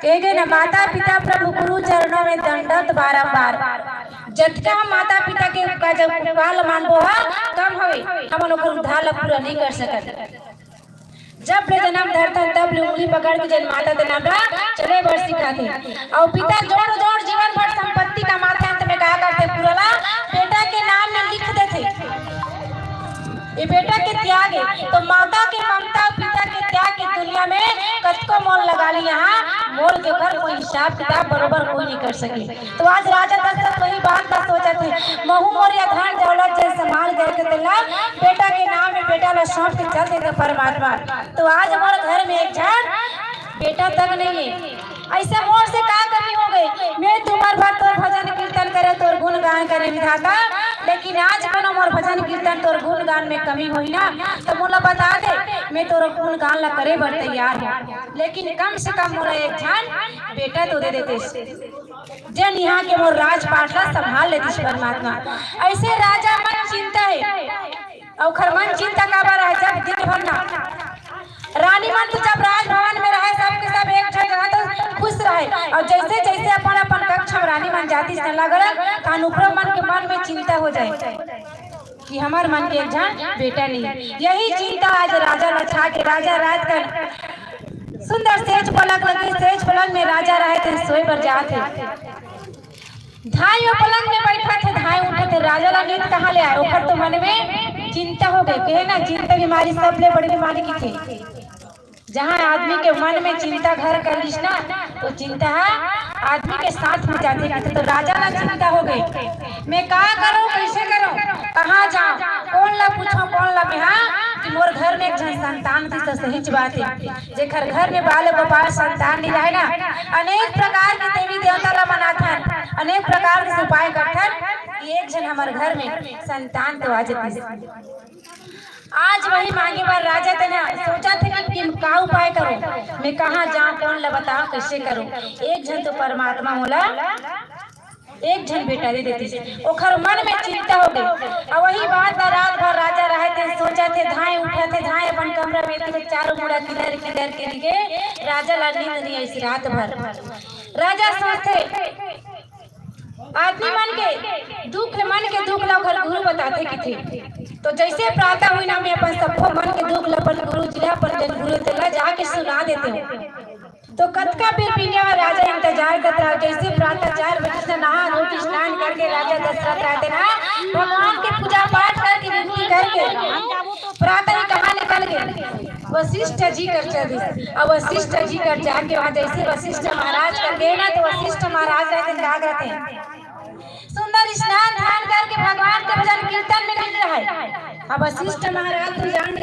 कहे गए ना, माता पिता प्रभु गुरु चरणों में दंडवत बारंबार। जतका हम माता पिता के जब काल मानबो हा कम हवे, हम ओकर उद्धार ला पूरा नहीं कर सकत। जब ले जन्म धरतन तब ले उंगली पकड़ के जन माता के नाम चले बर सिखाते। और पिता जोड़ जोड़ जीवन भर संपत्ति कमाते, अंत में कहा करते पूरा बेटा के नाम में लिख देते। ये बेटा के त्याग है, तो माता के ममता पिता के त्याग की दुनिया में कतको मोल लगा ली, यहाँ मोल के ऊपर कोई हिसाब किताब बरोबर कोई नहीं कर सके। तो आज राजा दशरथ वही बात का सोचा थे, महू मोर या धन दौलत जैसे संभाल करके तेला बेटा के नाम में बेटा ला सौंप के चल देते परमात्मा। तो आज हमारे घर में एक झन बेटा तक नहीं है। ऐसे मोर से का कमी हो गई, मैं तुम्हार बात तोर भजन कीर्तन करे तोर गुणगान करे विधाता, लेकिन आज कनो मोर भजन कीर्तन तोर गुणगान में कमी हुई ना, तो मोला बता दे, मैं तोर गुणगान ला करे बर तैयार हूँ। लेकिन कम से कम मोरा एक झन बेटा तो दे देते जन यहाँ के मोर राजपाट ला संभाल लेती परमात्मा। ऐसे राजा मन चिंता है, और खरमन चिंता का बार है जब दिन भर ना रानी मन तो जब राजभवन में रहे सबके सब एक जगह तो खुश रहे, और जैसे जैसे अपन अपन कक्ष में रानी मन जाती से लगल अनुप्रम मन के मन में चिंता हो जाए कि हमार मन के एक झन बेटा नहीं। यही चिंता आज राजा लछा के राजा रात कर सुंदर सेज पलंग लगे, सेज पलंग में राजा रहे थे सोए पर जाते। धाई पलंग में बैठा थे, धाई उठे थे, राजा ला नींद कहाँ ले आए, ओकर तो मन में चिंता हो गई। कहे ना चिंता बीमारी सबले बड़ी बीमारी की थी। जहाँ आदमी के मन में चिंता घर कर लिस ना, तो चिंता आदमी के साथ में जाते रहते। तो राजा ला चिंता हो गई, मैं क्या करूं, कैसे करूं, कहाँ जाऊं, कौन ला पूछूं, कौन ला बिहा कि मोर घर में एक जन संतान थी। तो सही बात है, जेकर घर में बाल गोपाल संतान नहीं रहे ना, अनेक प्रकार के देवी देवता ला मनाथन, अनेक प्रकार के उपाय करथन, एक जन हमारे घर में संतान तो आ जाती। आज वही मांगे बार राजा थे ना, सोचा थे कि क्या उपाय करूं, मैं कहाँ जाऊं, कौन ला बताऊं, कैसे करूं। एक जन तो परमात्मा मोला एक जन बेटा दे देती, ओखर मन में चिंता हो गई। और वही बात रात भर राजा रहे थे, सोचा थे, धाए उठा थे, धाए अपन कमरा में थे, चारों मुड़ा किधर किधर के लिए राजा ला नींद नहीं ऐसी रात भर। राजा सोचते आदमी मन के दुख ला ओखर गुरु बताते कि थे। तो जैसे प्रातः हुई ना, मैं अपन सबको मन के दुख लपन गुरु जिला पर जन गुरु तेला जाके सुना देते हो। तो कतका बेर पीने में राजा इंतजार करता रहा। जैसे प्रातः 4 बजे से नहा धो स्नान करके राजा दशरथ रहते ना, भगवान के पूजा पाठ करके विनती करके प्रातः कहाँ निकल गए, वशिष्ठ जी कर चली। और वशिष्ठ जी कर जाके वहाँ जैसे वशिष्ठ महाराज कर गए ना, तो वशिष्ठ महाराज रहते जाग रहते हैं, सुंदर स्नान ध्यान करके भगवान के भजन कीर्तन में लग रहा है। अब वशिष्ठ महाराज तो जान